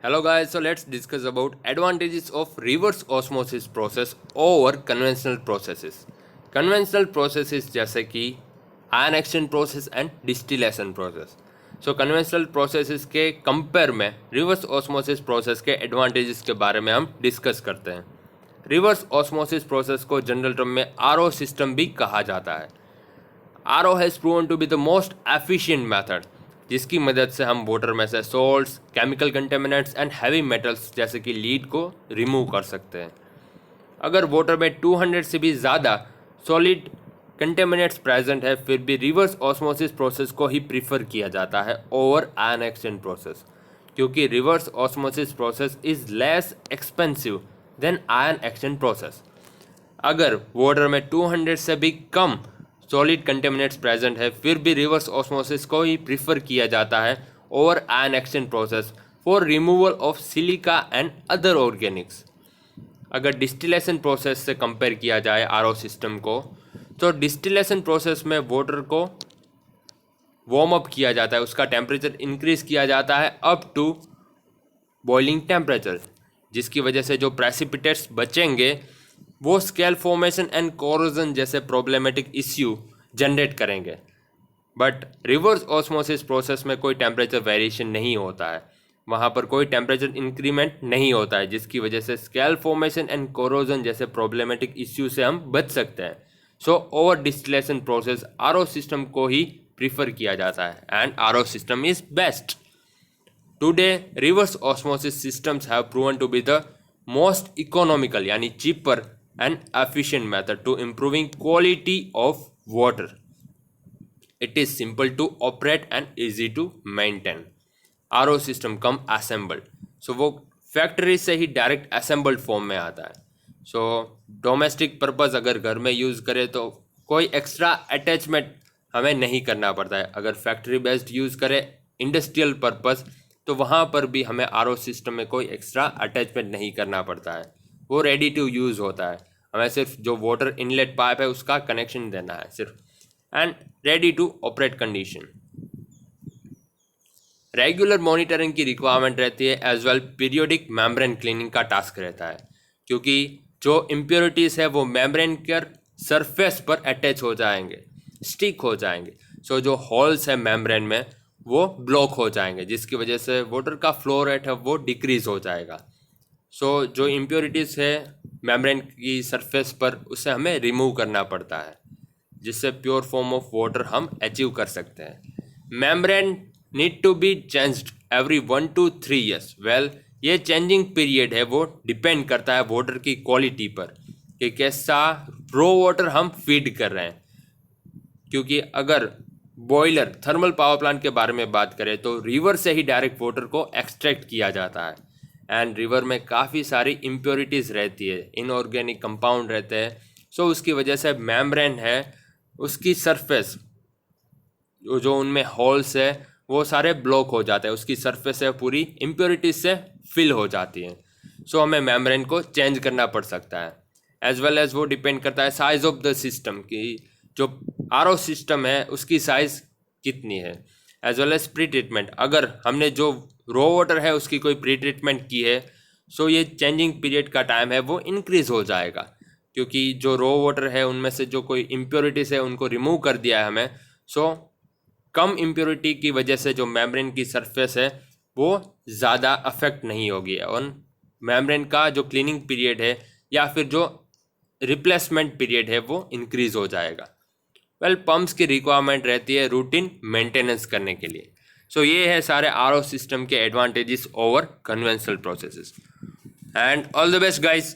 Hello guys, so let's discuss about advantages of reverse osmosis process over conventional processes. Conventional processes जैसे कि ion exchange process and distillation process. So conventional processes के compare में reverse osmosis process के advantages के बारे में हम discuss करते हैं. रिवर्स ऑस्मोसिस प्रोसेस को जनरल टर्म में आरओ सिस्टम भी कहा जाता है. RO has proven to be the most efficient method जिसकी मदद से हम वाटर में से salts, chemical contaminants and heavy metals जैसे कि लीड को रिमूव कर सकते हैं. अगर वाटर में 200 से भी ज़्यादा सॉलिड कंटेमिनेंट्स प्रेजेंट है फिर भी रिवर्स ऑस्मोसिस प्रोसेस को ही प्रीफर किया जाता है ओवर आयन एक्सचेंज प्रोसेस, क्योंकि reverse osmosis process is less expensive than ion exchange process. अगर वाटर में 200 से भी कम सॉलिड कंटेमिनेंट्स प्रेजेंट है फिर भी रिवर्स ऑस्मोसिस को ही प्रीफर किया जाता है over ion exchange process for removal of silica and other Organics. अगर डिस्टिलेशन प्रोसेस से कंपेयर किया जाए आरओ सिस्टम को, तो डिस्टिलेशन प्रोसेस में वाटर को वार्म अप किया जाता है, उसका टेम्परेचर इंक्रीज किया जाता है अप टू बॉइलिंग टेम्परेचर, जिसकी वजह से जो प्रेसिपिटेट्स बचेंगे वो स्केल फॉर्मेशन एंड कोरोजन जैसे प्रॉब्लमेटिक इश्यू जनरेट करेंगे. बट रिवर्स ऑस्मोसिस प्रोसेस में कोई टेम्परेचर वेरिएशन नहीं होता है, वहाँ पर कोई टेम्परेचर इंक्रीमेंट नहीं होता है, जिसकी वजह से स्केल फॉर्मेशन एंड कोरोजन जैसे प्रॉब्लमेटिक इश्यू से हम बच सकते हैं. So over distillation process RO system को ही प्रीफर किया जाता है and RO system is best. Today, reverse osmosis systems have proven to be the most economical, यानी cheaper and efficient method to improving quality of water. It is simple to operate and easy to maintain. RO system come assembled. So वो factory से ही direct assembled form में आता है. So domestic purpose अगर घर में use करें तो कोई एक्स्ट्रा अटैचमेंट हमें नहीं करना पड़ता है. अगर फैक्ट्री बेस्ड यूज़ करें इंडस्ट्रियल पर्पज़ तो वहाँ पर भी हमें आरओ सिस्टम में कोई एक्स्ट्रा अटैचमेंट नहीं करना पड़ता है, वो रेडी टू यूज़ होता है. हमें सिर्फ जो वाटर इनलेट पाइप है उसका कनेक्शन देना है सिर्फ, and ready to operate condition. Regular monitoring की रिक्वायरमेंट रहती है as well periodic membrane cleaning का टास्क रहता है, क्योंकि जो इम्प्योरिटीज़ है वो मेम्ब्रेन के सरफेस पर अटैच हो जाएंगे, स्टिक हो जाएंगे. सो जो होल्स है मेम्ब्रेन में वो ब्लॉक हो जाएंगे, जिसकी वजह से वाटर का फ्लो रेट है वो डिक्रीज़ हो जाएगा. सो जो इम्प्योरिटीज़ है मेम्ब्रेन की सरफेस पर उसे हमें रिमूव करना पड़ता है, जिससे प्योर फॉर्म ऑफ वाटर हम अचीव कर सकते हैं. Membrane need to be changed every 1 to 3 years. Well ये चेंजिंग पीरियड है वो डिपेंड करता है वाटर की क्वालिटी पर कि कैसा रो वाटर हम फीड कर रहे हैं. क्योंकि अगर बॉयलर थर्मल पावर प्लांट के बारे में बात करें तो रिवर से ही डायरेक्ट वाटर को एक्सट्रैक्ट किया जाता है, एंड रिवर में काफ़ी सारी इम्प्योरिटीज़ रहती है, इनऑर्गेनिक कंपाउंड रहते हैं. सो उसकी वजह से मेम्ब्रेन है उसकी सरफेस जो उनमें होल्स है वो सारे ब्लॉक हो जाते हैं, उसकी सरफेस है पूरी इम्प्योरिटीज से फिल हो जाती है. सो हमें मेम्ब्रेन को चेंज करना पड़ सकता है. एज वेल एज वो डिपेंड करता है साइज ऑफ द सिस्टम की, जो आरओ सिस्टम है उसकी साइज़ कितनी है, as well as pre treatment. अगर हमने जो रो वाटर है उसकी कोई प्री ट्रीटमेंट की है सो ये चेंजिंग पीरियड का टाइम है वो इंक्रीज़ हो जाएगा, क्योंकि जो रो वाटर है उनमें से जो कोई इम्प्योरिटीज़ है उनको रिमूव कर दिया है हमें. सो कम इम्प्योरिटी की वजह से जो मेम्ब्रेन की सरफेस है वो ज़्यादा अफेक्ट नहीं होगी और मेम्ब्रेन का जो क्लीनिंग पीरियड है या फिर जो रिप्लेसमेंट पीरियड है वो इंक्रीज़ हो जाएगा. वेल पम्प्स की रिक्वायरमेंट रहती है रूटीन मेंटेनेंस करने के लिए. सो ये है सारे आरओ सिस्टम के advantages over conventional processes. And all the best guys.